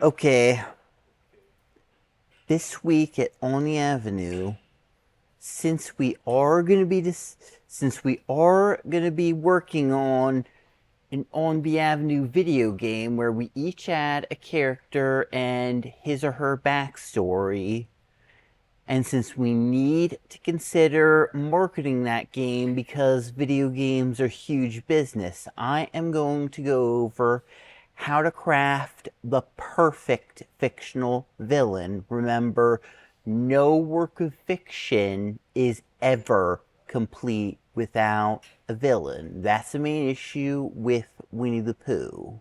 Okay, this week at On the Avenue, since we are gonna be working on an On the Avenue video game where we each add a character and his or her backstory, and since we need to consider marketing that game because video games are huge business, I am going to go over how to craft the perfect fictional villain. Remember, no work of fiction is ever complete without a villain. That's the main issue with Winnie the Pooh.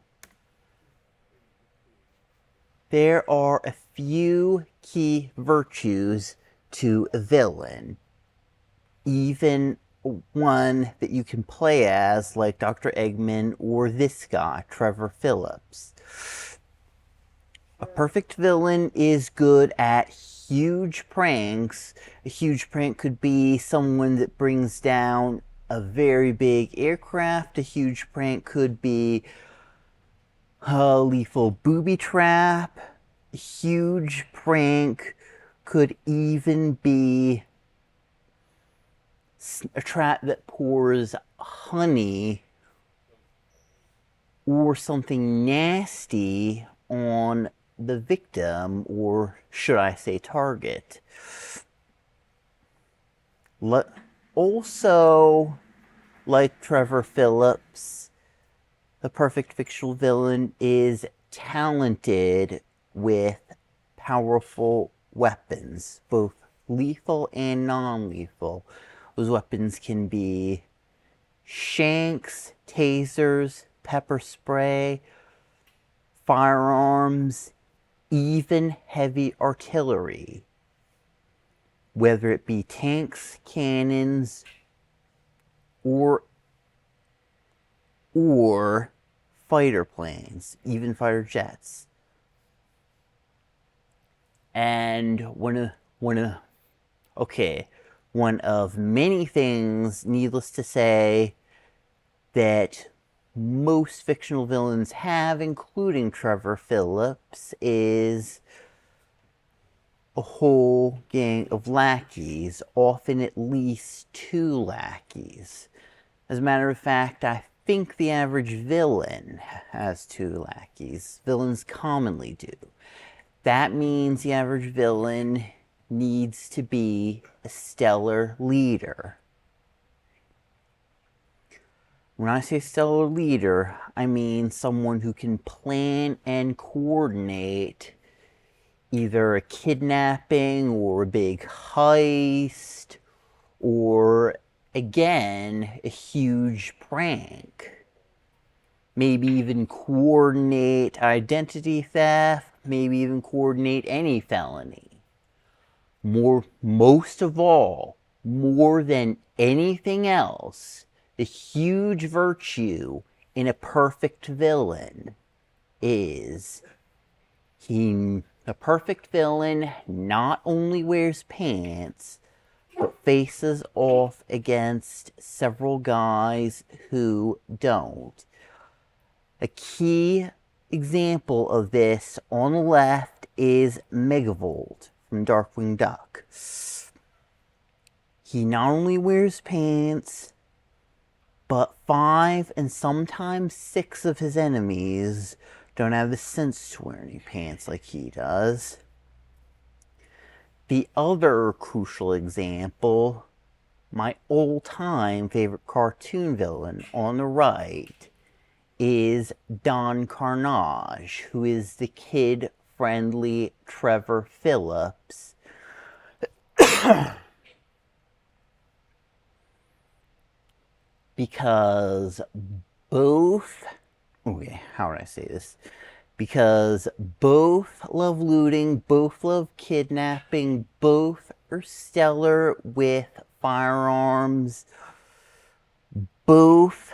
There are a few key virtues to a villain, even one that you can play as, like Dr. Eggman or this guy, Trevor Phillips. A perfect villain is good at huge pranks. A huge prank could be someone that brings down a very big aircraft. A huge prank could be a lethal booby trap. A huge prank could even be a trap that pours honey or something nasty on the victim, or should I say target. Also, like Trevor Phillips, the perfect fictional villain is talented with powerful weapons, both lethal and non-lethal. Those weapons can be shanks, tasers, pepper spray, firearms, even heavy artillery. Whether it be tanks, cannons, or fighter planes, even fighter jets. And one of many things, needless to say, that most fictional villains have, including Trevor Phillips, is a whole gang of lackeys, often at least two lackeys. As a matter of fact, I think the average villain has two lackeys. Villains commonly do. That means the average villain needs to be a stellar leader. When I say stellar leader, I mean someone who can plan and coordinate either a kidnapping or a big heist or, again, a huge prank. Maybe even coordinate identity theft, maybe even coordinate any felony. Most of all, more than anything else, the huge virtue in a perfect villain is a perfect villain not only wears pants, but faces off against several guys who don't. A key example of this on the left is Megavolt from Darkwing Duck. He not only wears pants, but 5 and sometimes 6 of his enemies don't have the sense to wear any pants like he does. The other crucial example, my all-time favorite cartoon villain on the right, is Don Carnage, who is the kid-friendly Trevor Phillips. Because both, how would I say this? Because both love looting, both love kidnapping, both are stellar with firearms, both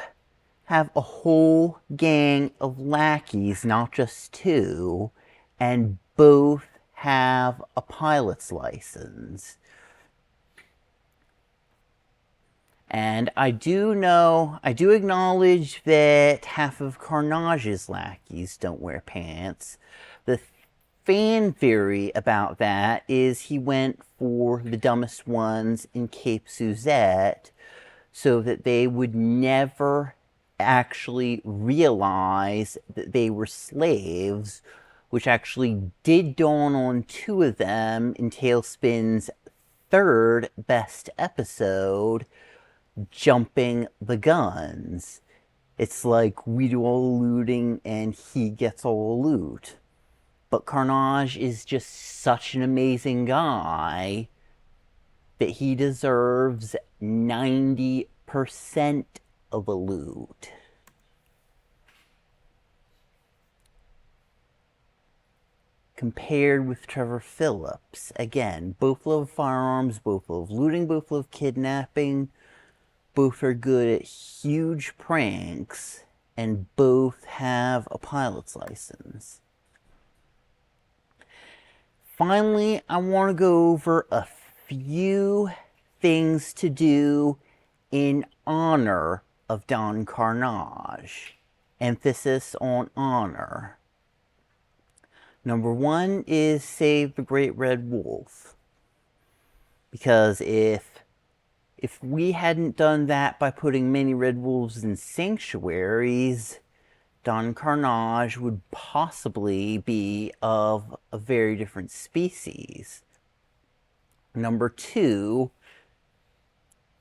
have a whole gang of lackeys, not just two, and both have a pilot's license. And I do acknowledge that half of Carnage's lackeys don't wear pants. The fan theory about that is he went for the dumbest ones in Cape Suzette so that they would never actually realize that they were slaves, which actually did dawn on two of them in TaleSpin's third best episode, Jumping the Guns. It's like we do all the looting and he gets all the loot. But Carnage is just such an amazing guy that he deserves 90% of the loot. Compared with Trevor Phillips. Again, both love firearms, both love looting, both love kidnapping, both are good at huge pranks, and both have a pilot's license. Finally, I want to go over a few things to do in honor of Don Carnage. Emphasis on honor. Number one is save the Great Red Wolf. Because if we hadn't done that by putting many red wolves in sanctuaries, Don Carnage would possibly be of a very different species. Number two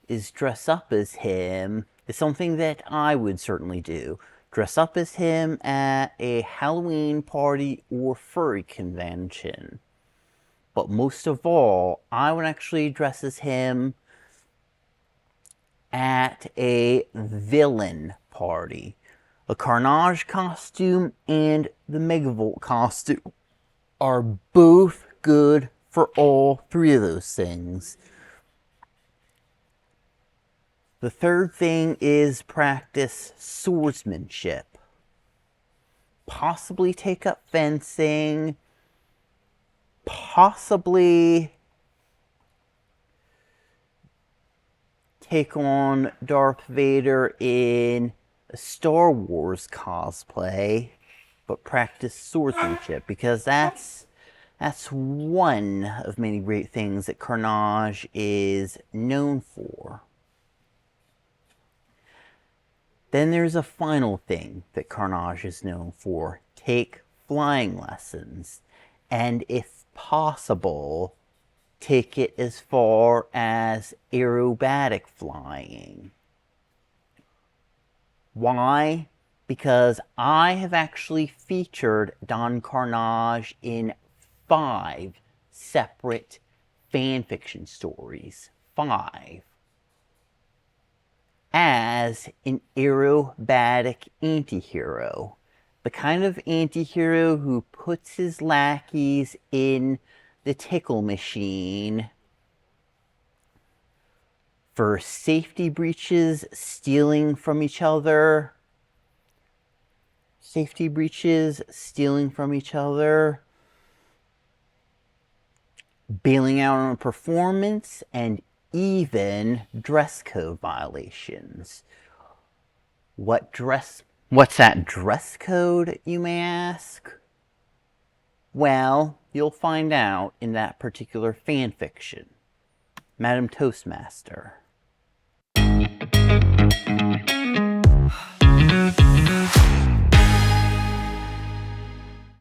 is dress up as him. It's something that I would certainly do. Dress up as him at a Halloween party or furry convention. But most of all, I would actually dress as him at a villain party. A Carnage costume and the Megavolt costume are both good for all three of those things. The third thing is practice swordsmanship. Possibly take up fencing. Possibly take on Darth Vader in a Star Wars cosplay, but practice swordsmanship, because that's one of many great things that Carnage is known for. Then there's a final thing that Carnage is known for. Take flying lessons. And if possible, take it as far as aerobatic flying. Why? Because I have actually featured Don Carnage in 5 separate fanfiction stories. 5. As an aerobatic anti-hero. The kind of anti-hero who puts his lackeys in the tickle machine for safety breaches, stealing from each other, bailing out on a performance, and even dress code violations. What's that dress code, you may ask? Well, you'll find out in that particular fanfiction. Madam Toastmaster.